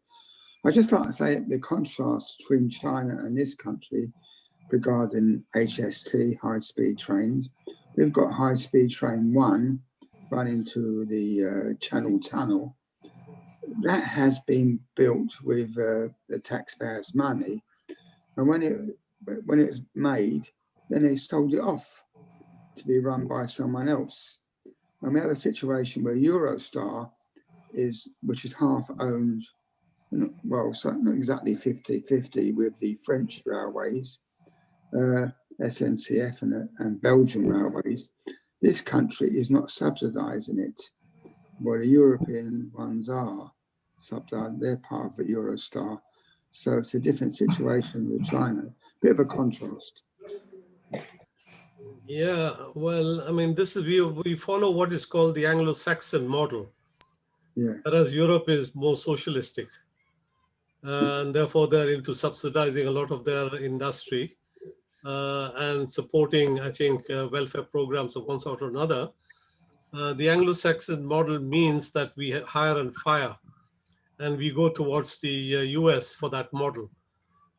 I just like to say the contrast between China and this country regarding HST, high-speed trains. We've got high-speed train 1, running to the Channel Tunnel, that has been built with the taxpayers' money. And when it was made, then they sold it off to be run by someone else. And we have a situation where Eurostar which is half owned, well, so not exactly 50-50 with the French railways, SNCF and Belgian railways. This country is not subsidising it, where the European ones are subsidised. They're part of the Eurostar. So it's a different situation with China. Bit of a contrast. Yeah, well, I mean, this is we follow what is called the Anglo-Saxon model, Yes. whereas Europe is more socialistic, and therefore they're into subsidizing a lot of their industry and supporting, I think, welfare programs of one sort or another. The Anglo-Saxon model means that we hire and fire, and we go towards the US for that model.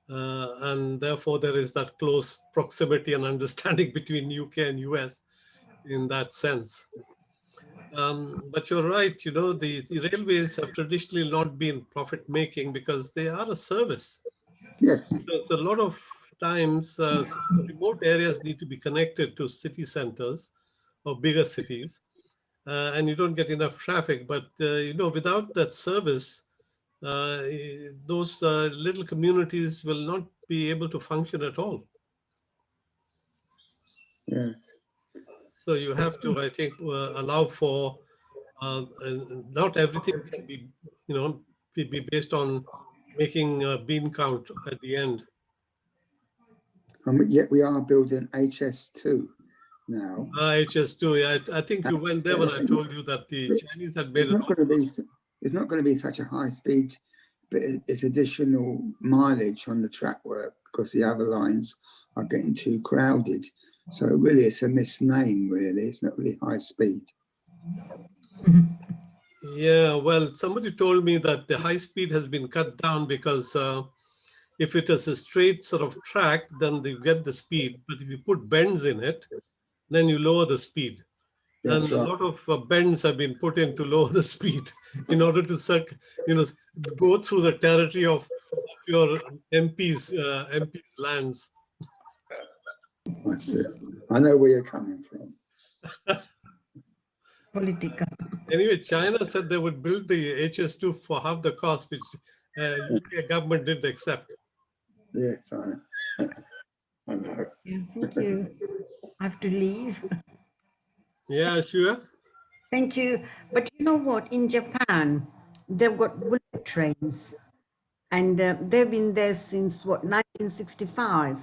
And therefore, there is that close proximity and understanding between UK and US in that sense. But you're right, you know, the railways have traditionally not been profit-making because they are a service. Yes. There's a lot of times remote areas need to be connected to city centers or bigger cities, and you don't get enough traffic. But, you know, without that service, those little communities will not be able to function at all. Yeah. So you have to, I think, allow for not everything can be, you know, be based on making a bean count at the end. Yet we are building HS2 now. HS2, yeah, I think you went there when I told you that the Chinese had made it. It's not going to be such a high speed, but it's additional mileage on the track work because the other lines are getting too crowded. So really it's a misname, really. It's not really high speed. Yeah, well, somebody told me that the high speed has been cut down because if it is a straight sort of track, then you get the speed. But if you put bends in it, then you lower the speed. That's and right. a lot of bends have been put in to lower the speed in order to go through the territory of your MP's lands. That's it. I know where you're coming from. Political. Anyway, China said they would build the HS2 for half the cost, which UK government didn't accept. Yes, I know. Yeah, thank you. I have to leave. Yeah, sure. Thank you. But you know what? In Japan, they've got bullet trains, and they've been there since what, 1965.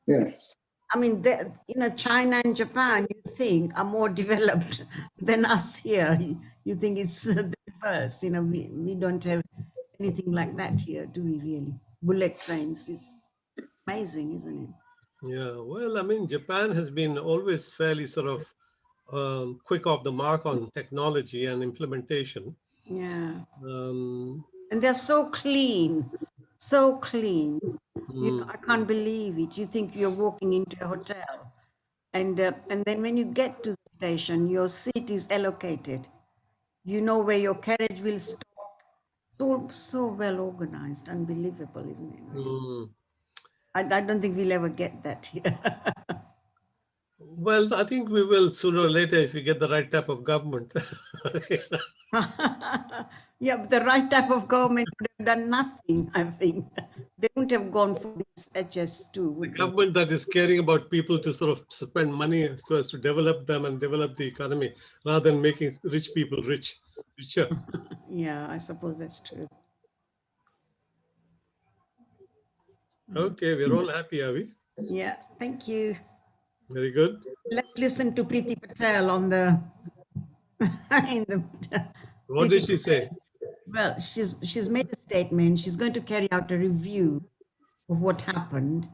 Yes. I mean, you know, China and Japan, you think, are more developed than us here. You think it's the reverse. You know, we don't have anything like that here, do we really? Bullet trains is amazing, isn't it? Yeah, well, I mean, Japan has been always fairly sort of quick off the mark on technology and implementation. Yeah. Um, And they're so clean, so clean. You know, I can't believe it. You think you're walking into a hotel, and then when you get to the station, your seat is allocated. You know where your carriage will stop. So well organized, unbelievable, isn't it? Really? I don't think we'll ever get that here. Well, I think we will sooner or later if we get the right type of government. Yeah, but the right type of government would have done nothing, I think. They wouldn't have gone for this HS2. The government that is caring about people to sort of spend money so as to develop them and develop the economy rather than making rich people richer. Yeah, I suppose that's true. Okay, we're all happy, are we? Yeah, thank you. Very good. Let's listen to Priti Patel on the in the. What did she say? Well, she's made a statement. She's going to carry out a review of what happened,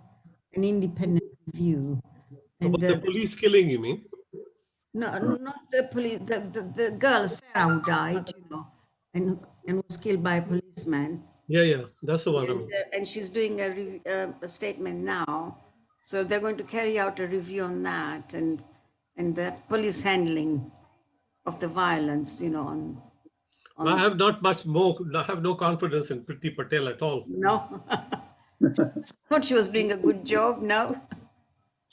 an independent review. And About the police killing, you mean? no, not the police. The girl Sarah who died, you know, and was killed by a policeman. Yeah, that's the one. I mean. And she's doing a statement now. So they're going to carry out a review on that and the police handling of the violence, you know, on I have not much more, I have no confidence in Priti Patel at all. no. Thought she was doing a good job, no?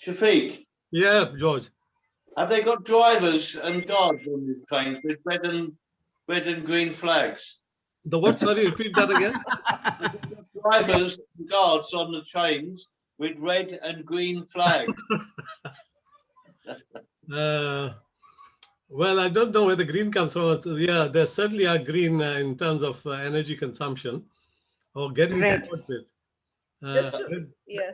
Shafiq, Yeah, George. have they got drivers and guards on the trains with red and green flags? The what? Sorry, repeat that again. Drivers and guards on the trains with red and green flags. Well, I don't know where the green comes from. Yeah, there certainly are green in terms of energy consumption or getting Red. towards it. Just to, yeah,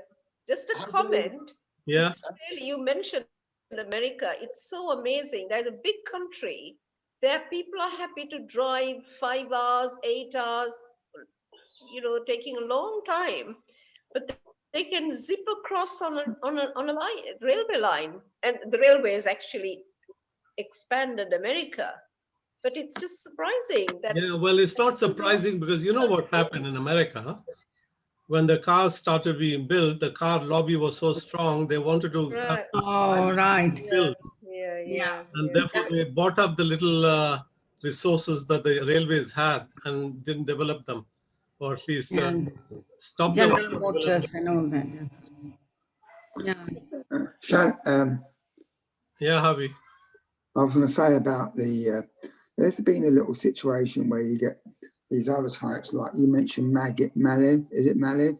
just a comment. Yeah. It's really, you mentioned America. It's so amazing. There's a big country. There people are happy to drive 5 hours, 8 hours, you know, taking a long time, but they can zip across on a line, railway line, and the railway has actually expanded America. But it's just surprising that. Yeah, well, it's not surprising because you know what happened in America? When the cars started being built, the car lobby was so strong, they wanted to have Oh, right. built. Yeah. And therefore, they bought up the little resources that the railways had and didn't develop them, or at least And stop them. General Motors and all that. Yeah. Yeah, Harvey. I was going to say about there's been a little situation where you get these other types, like you mentioned, Malev. Is it Malev?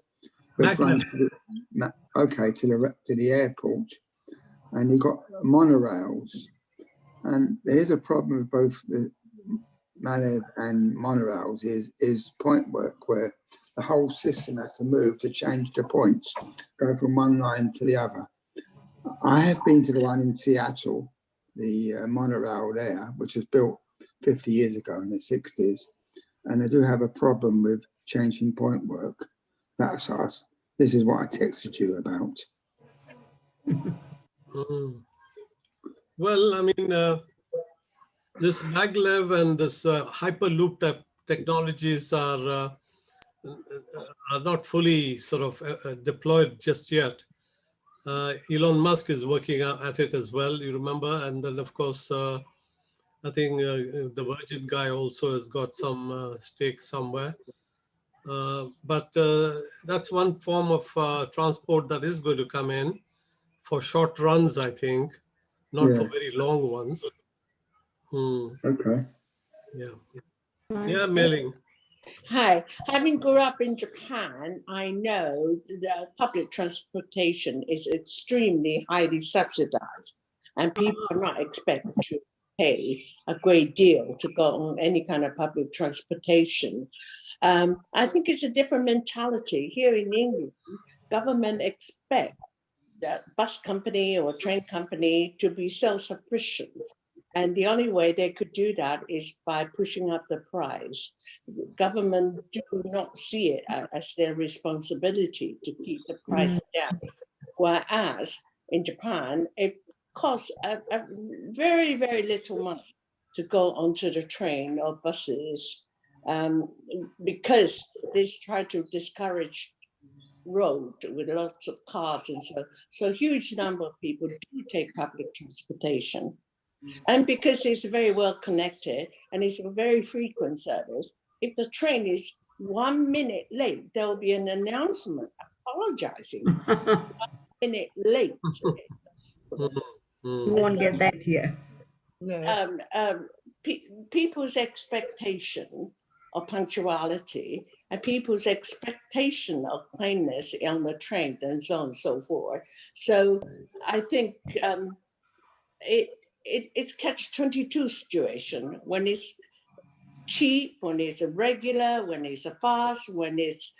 Okay, to the airport, and you got monorails, and there's a problem with both the Malev and monorails. Is point work where the whole system has to move to change the points, go from one line to the other. I have been to the one in Seattle, the monorail there, which was built 50 years ago in the 60s, and they do have a problem with changing point work. That's us. This is what I texted you about. Well, I mean, this maglev and this hyperloop type technologies are not fully sort of deployed just yet. Elon Musk is working at it as well, you remember, and then of course, I think the Virgin guy also has got some stake somewhere. But that's one form of transport that is going to come in for short runs, I think, not for very long ones. Okay. Yeah, Mei-Ling. Hi, having grew up in Japan, I know that public transportation is extremely highly subsidized, and people are not expected to pay a great deal to go on any kind of public transportation. I think it's a different mentality. Here in England, government expect that bus company or train company to be self-sufficient. And the only way they could do that is by pushing up the price. Government do not see it as their responsibility to keep the price down. Whereas in Japan, it costs a very, very little money to go onto the train or buses because they try to discourage road with lots of cars and so a huge number of people do take public transportation. And because it's very well connected and it's a very frequent service, if the train is 1 minute late, there will be an announcement apologizing. 1 minute late. You won't get that here. People's expectation of punctuality and people's expectation of cleanliness on the train and so on and so forth. So I think it's catch-22 situation when it's cheap, when it's a regular, when it's a fast, when it's,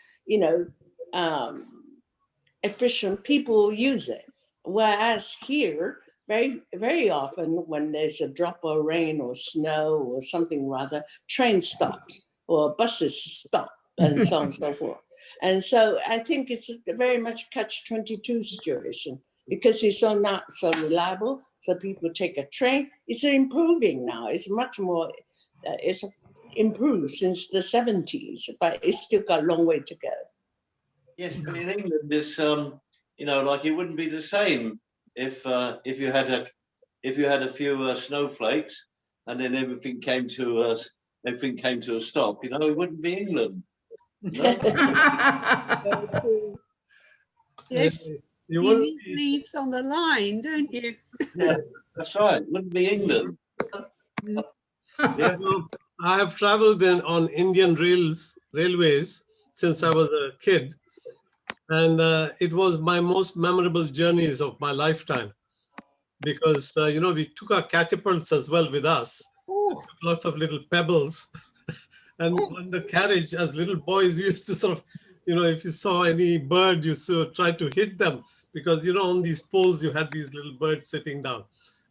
efficient, people use it. Whereas here, very, very often when there's a drop of rain or snow or something rather, train stops or buses stop and so on and so forth. And so I think it's very much catch-22 situation because it's not so reliable. So people take a train. It's improving now. It's much more, it's improved since the 70s, but it's still got a long way to go. Yes, but in England, it's like it wouldn't be the same if you had a few snowflakes and then everything came to a stop, you know, it wouldn't be England. No? Yes, You you wouldn't leave be, leaves on the line, don't you? Yeah, that's right. It wouldn't be England. Yeah. I have traveled on Indian railways since I was a kid, and it was my most memorable journeys of my lifetime because we took our catapults as well with us, lots of little pebbles, and on the carriage as little boys we used to sort of, if you saw any bird, you sort of tried to hit them because on these poles you had these little birds sitting down.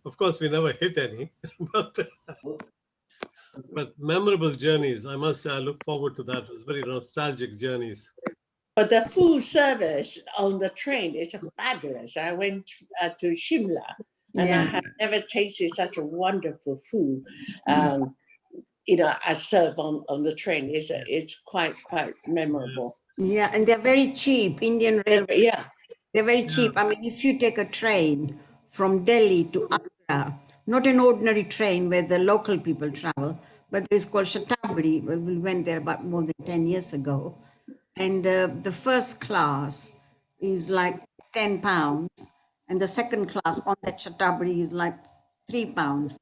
Of course, we never hit any, but memorable journeys. I must say, I look forward to that. It was very nostalgic journeys. But the food service on the train is fabulous. I went to Shimla, and I have never tasted such a wonderful food. I serve on the train. It's quite memorable. Yeah, and they're very cheap. Indian Railway. Yeah. They're very cheap. I mean, if you take a train from Delhi to Agra, not an ordinary train where the local people travel, but it's called Shatabdi. Well, we went there about more than 10 years ago. And the first class is like £10, and the second class on that Shatabdi is like £3.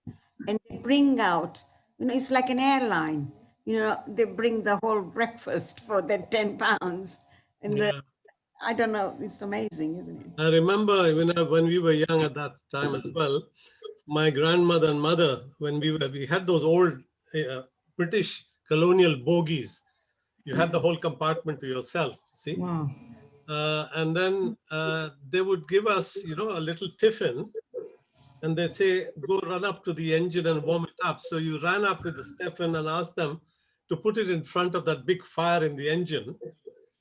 And they bring out, it's like an airline. They bring the whole breakfast for that £10. And I don't know, it's amazing, isn't it? I remember when we were young at that time as well, my grandmother and mother, when we had those old British colonial bogies. You had the whole compartment to yourself, see? Wow. And then they would give us, a little tiffin, and they'd say, go run up to the engine and warm it up. So you ran up with the tiffin and asked them to put it in front of that big fire in the engine.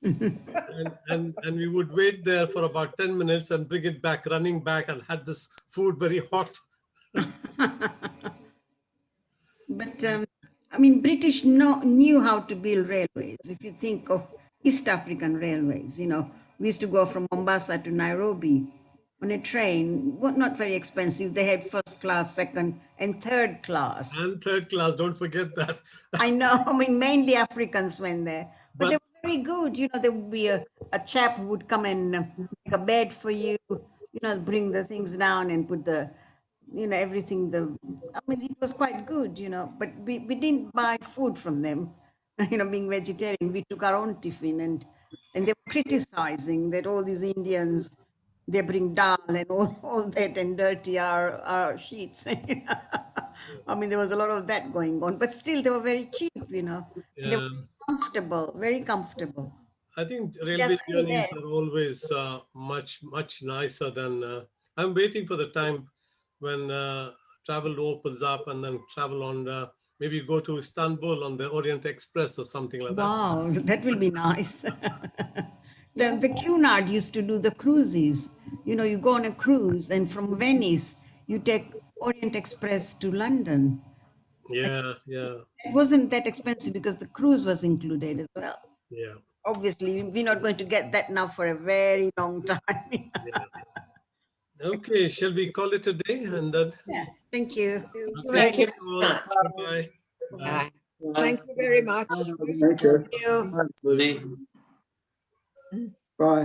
and we would wait there for about 10 minutes and bring it back, running back, and had this food very hot. But I mean, British knew how to build railways. If you think of East African railways, we used to go from Mombasa to Nairobi on a train, not very expensive. They had first class, second, and third class. And third class, don't forget that. I know. I mean, mainly Africans went there, but they were very good. There would be a chap who would come and make a bed for you. Bring the things down and put the, everything. I mean, it was quite good. But we didn't buy food from them. Being vegetarian, we took our own tiffin, and they were criticizing that all these Indians, they bring dal and all that and dirty our sheets. I mean, there was a lot of that going on, but still they were very cheap, They were comfortable, very comfortable. I think railway journeys are always much nicer than. I'm waiting for the time when travel opens up and then travel on. Maybe go to Istanbul on the Orient Express or something like that. Wow, that will be nice. The Cunard used to do the cruises. You go on a cruise, and from Venice, you take Orient Express to London. Yeah. It wasn't that expensive because the cruise was included as well. Yeah. Obviously, we're not going to get that now for a very long time. Yeah. Okay, shall we call it a day? And then. Yes, thank you. Thank you All. very much. Bye-bye. Bye. Thank you very much. Thank you. Thank you. Bye, buddy. Bye.